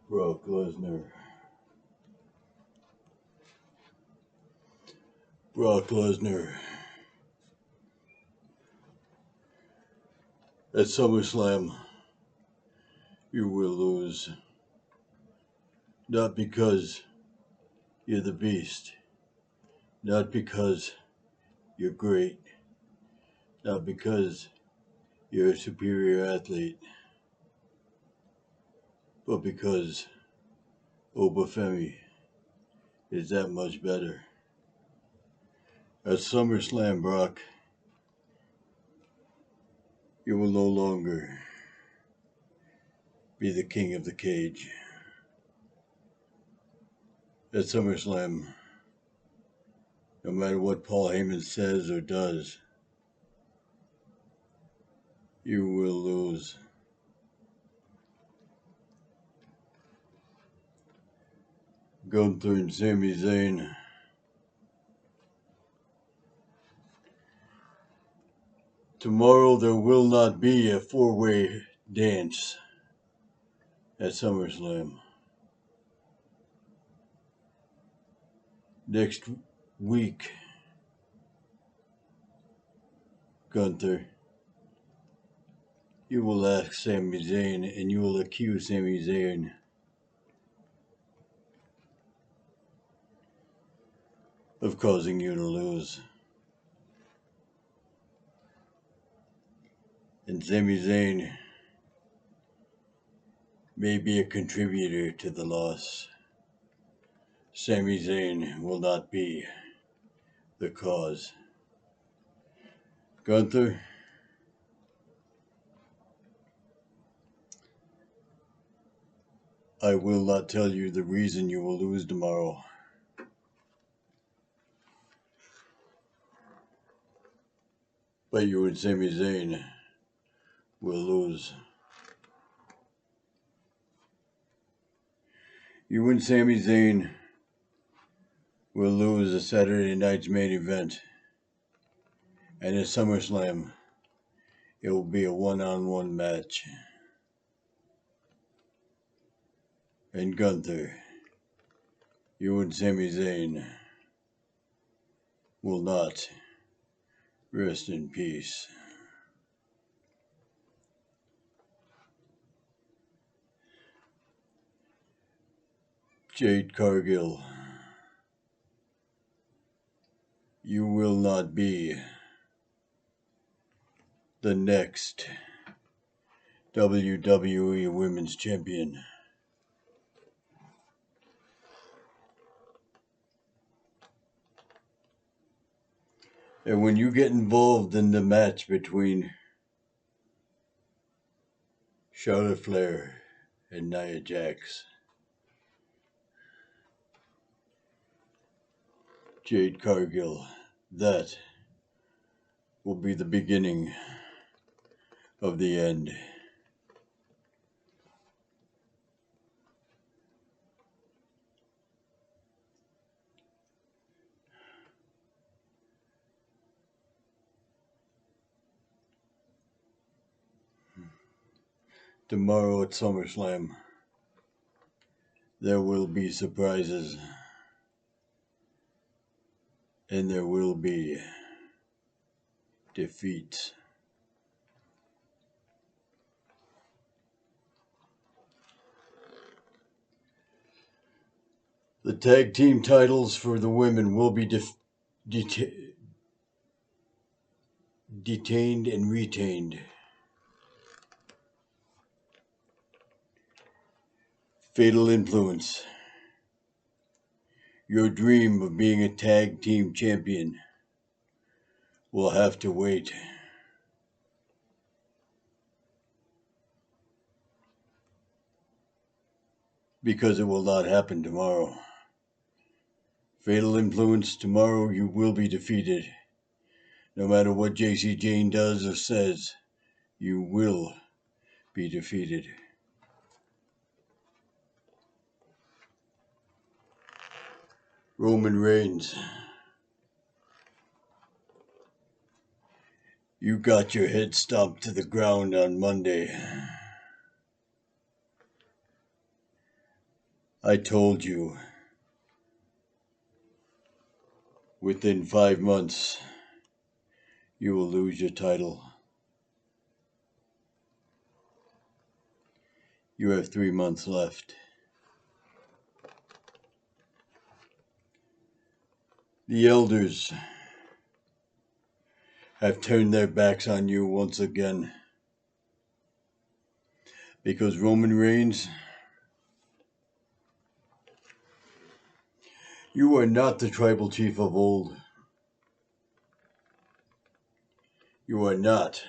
Brock Lesnar. Brock Lesnar. At SummerSlam, you will lose. Not because you're the beast. Not because you're great. Not because you're a superior athlete. But because Obafemi is that much better. At SummerSlam, Brock, you will no longer be the king of the cage. At SummerSlam, no matter what Paul Heyman says or does, you will lose. Gunther and Sami Zayn. Tomorrow there will not be a four-way dance at SummerSlam. Next week, Gunther, you will ask Sami Zayn and you will accuse Sami Zayn of causing you to lose. And Sami Zayn may be a contributor to the loss. Sami Zayn will not be the cause. Gunther, I will not tell you the reason you will lose tomorrow. But you and Sami Zayn will lose. You and Sami Zayn will lose a Saturday night's main event. And at SummerSlam, it will be a one-on-one match. And Gunther, you and Sami Zayn will not rest in peace. Jade Cargill, you will not be the next WWE Women's Champion. And when you get involved in the match between Charlotte Flair and Nia Jax, Jade Cargill, that will be the beginning of the end. Tomorrow at SummerSlam, there will be surprises. And there will be defeats. The tag team titles for the women will be detained and retained. Fatal Influence. Your dream of being a tag team champion will have to wait. Because it will not happen tomorrow. Fatal Influence, tomorrow you will be defeated. No matter what Jacy Jayne does or says, you will be defeated. Roman Reigns, you got your head stomped to the ground on Monday. I told you, within 5 months, you will lose your title. You have 3 months left. The elders have turned their backs on you once again. Because Roman Reigns, you are not the tribal chief of old. You are not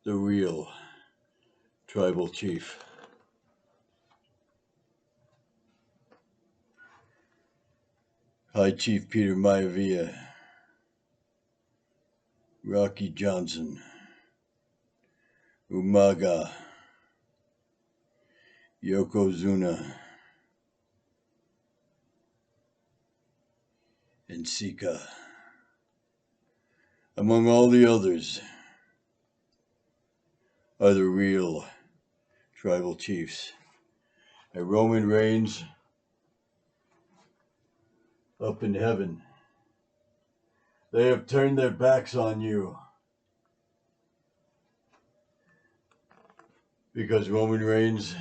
the real tribal chief. High Chief Peter Maivia, Rocky Johnson, Umaga, Yokozuna, and Sika, among all the others, are the real tribal chiefs. And Roman Reigns, up in heaven, they have turned their backs on you. Because Roman Reigns,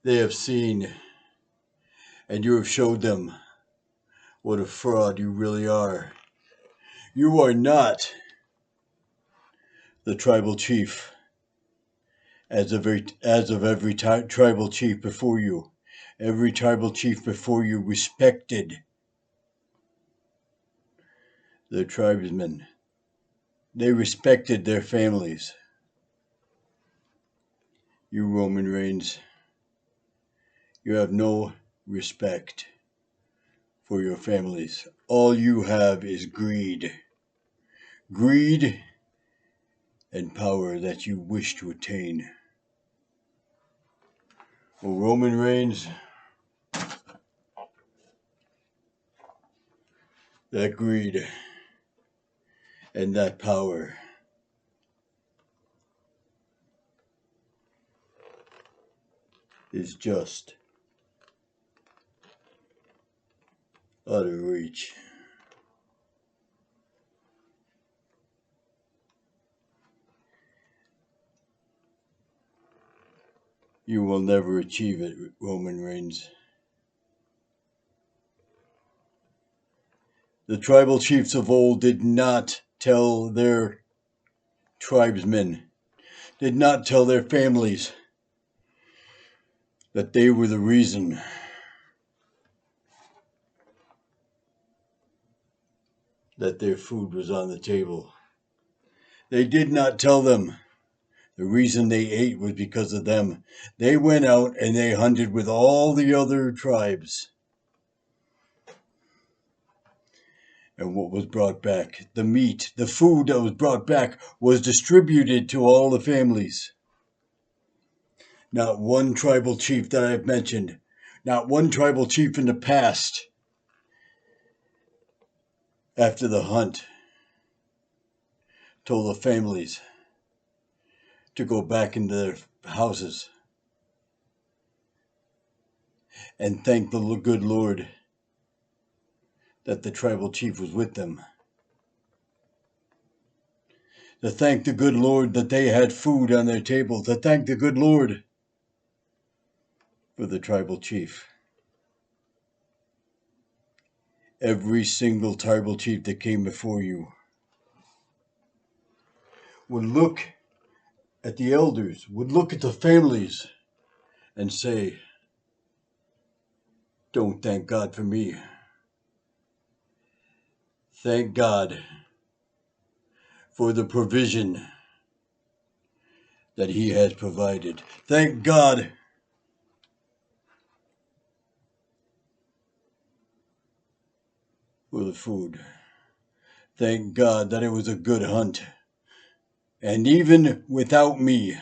they have seen, and you have showed them what a fraud you really are. You are not the tribal chief as of every tribal chief before you. Every tribal chief before you respected their tribesmen. They respected their families. You, Roman Reigns, you have no respect for your families. All you have is greed. Greed and power that you wish to attain. Well, Roman Reigns, that greed and that power is just out of reach. You will never achieve it, Roman Reigns. The tribal chiefs of old did not tell their tribesmen, did not tell their families that they were the reason that their food was on the table. They did not tell them the reason they ate was because of them. They went out and they hunted with all the other tribes. And what was brought back, the meat, the food that was brought back, was distributed to all the families. Not one tribal chief that I've mentioned, not one tribal chief in the past, after the hunt, told the families to go back into their houses and thank the good Lord that the tribal chief was with them. To thank the good Lord that they had food on their table. To thank the good Lord for the tribal chief. Every single tribal chief that came before you would look at the elders, would look at the families and say, "Don't thank God for me. Thank God for the provision that He has provided. Thank God for the food. Thank God that it was a good hunt. And even without me,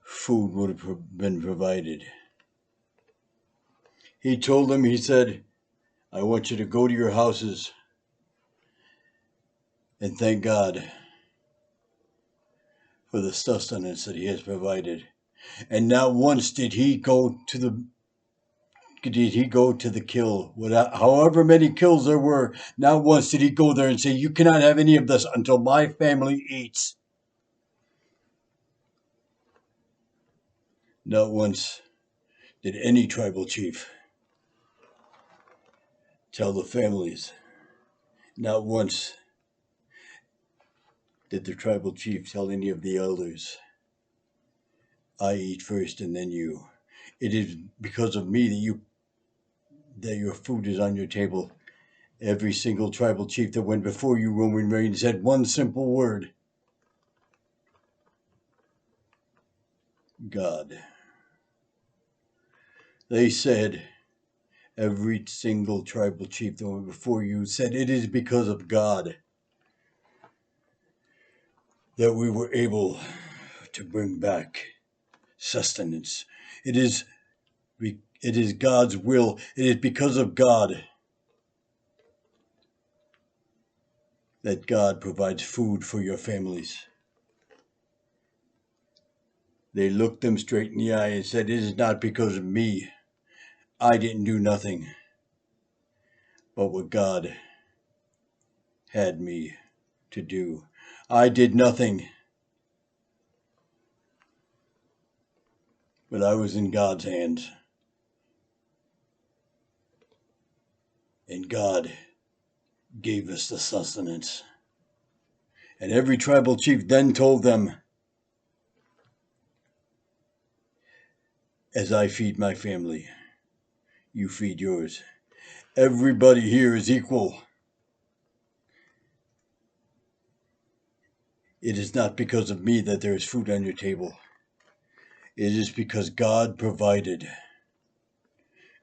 food would have been provided." He told them, he said, "I want you to go to your houses and thank God for the sustenance that he has provided. And not once did he go to the kill. However many kills there were, not once did he go there and say, "You cannot have any of this until my family eats." Not once did any tribal chief tell the families. Not once did the tribal chief tell any of the elders, "I eat first and then you. It is because of me that your food is on your table." Every single tribal chief that went before you, Roman Reigns, said one simple word: God. They said, every single tribal chief that went before you said, it is because of God that we were able to bring back sustenance. It is God's will. It is because of God that God provides food for your families. They looked them straight in the eye and said, "It is not because of me. I didn't do nothing but what God had me to do. I did nothing, but I was in God's hands. And God gave us the sustenance." And every tribal chief then told them, "As I feed my family, you feed yours. Everybody here is equal. It is not because of me that there is food on your table. It is because God provided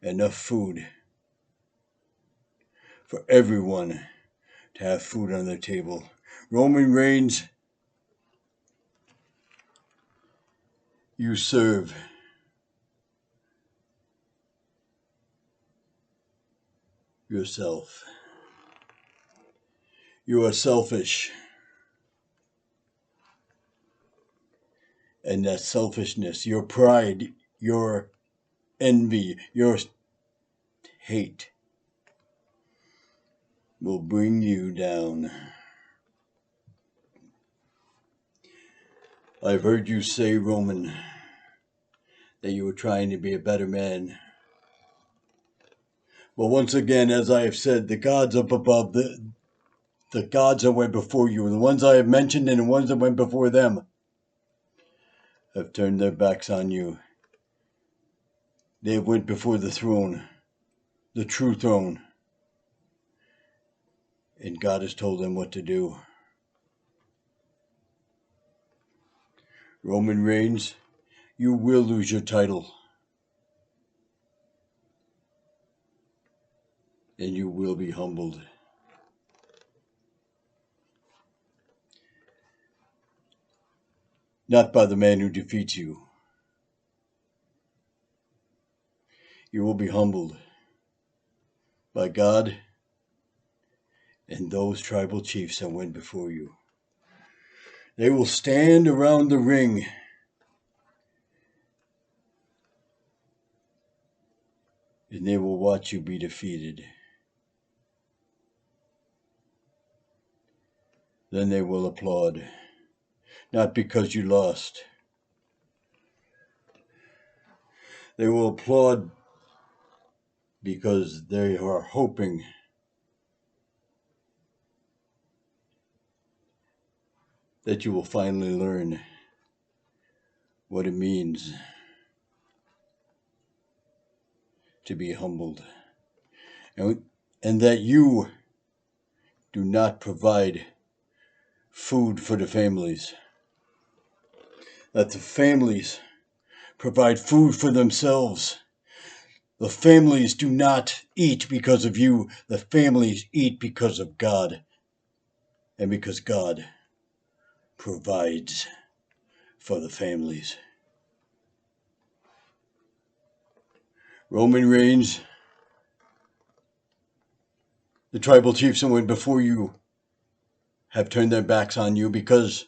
enough food for everyone to have food on their table." Roman Reigns, you serve yourself. You are selfish. And that selfishness, your pride, your envy, your hate will bring you down. I've heard you say, Roman, that you were trying to be a better man. But once again, as I have said, the gods up above, the gods that went before you, the ones I have mentioned and the ones that went before them, have turned their backs on you. They went before the throne, the true throne, and God has told them what to do. Roman Reigns, you will lose your title, and you will be humbled. Not by the man who defeats you. You will be humbled by God and those tribal chiefs that went before you. They will stand around the ring and they will watch you be defeated. Then they will applaud, not because you lost. They will applaud because they are hoping that you will finally learn what it means to be humbled, and that you do not provide food for the families, that the families provide food for themselves. The families do not eat because of you. The families eat because of God, and because God provides for the families. Roman Reigns, the tribal chiefs that went before you have turned their backs on you, because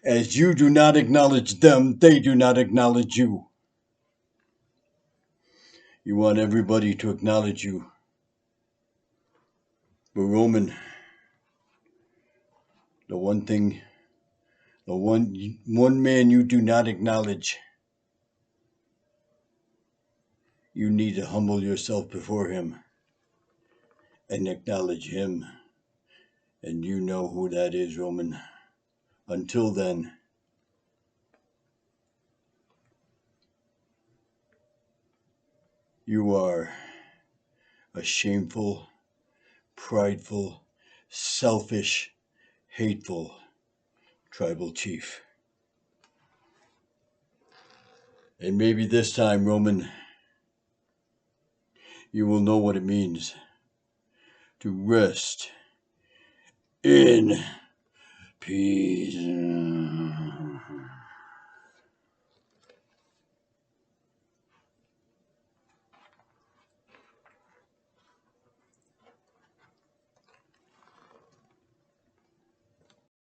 as you do not acknowledge them, they do not acknowledge you. You want everybody to acknowledge you. But Roman, the one man you do not acknowledge, you need to humble yourself before him and acknowledge him. And you know who that is, Roman. Until then, you are a shameful, prideful, selfish, hateful tribal chief. And maybe this time, Roman, you will know what it means to rest in peace.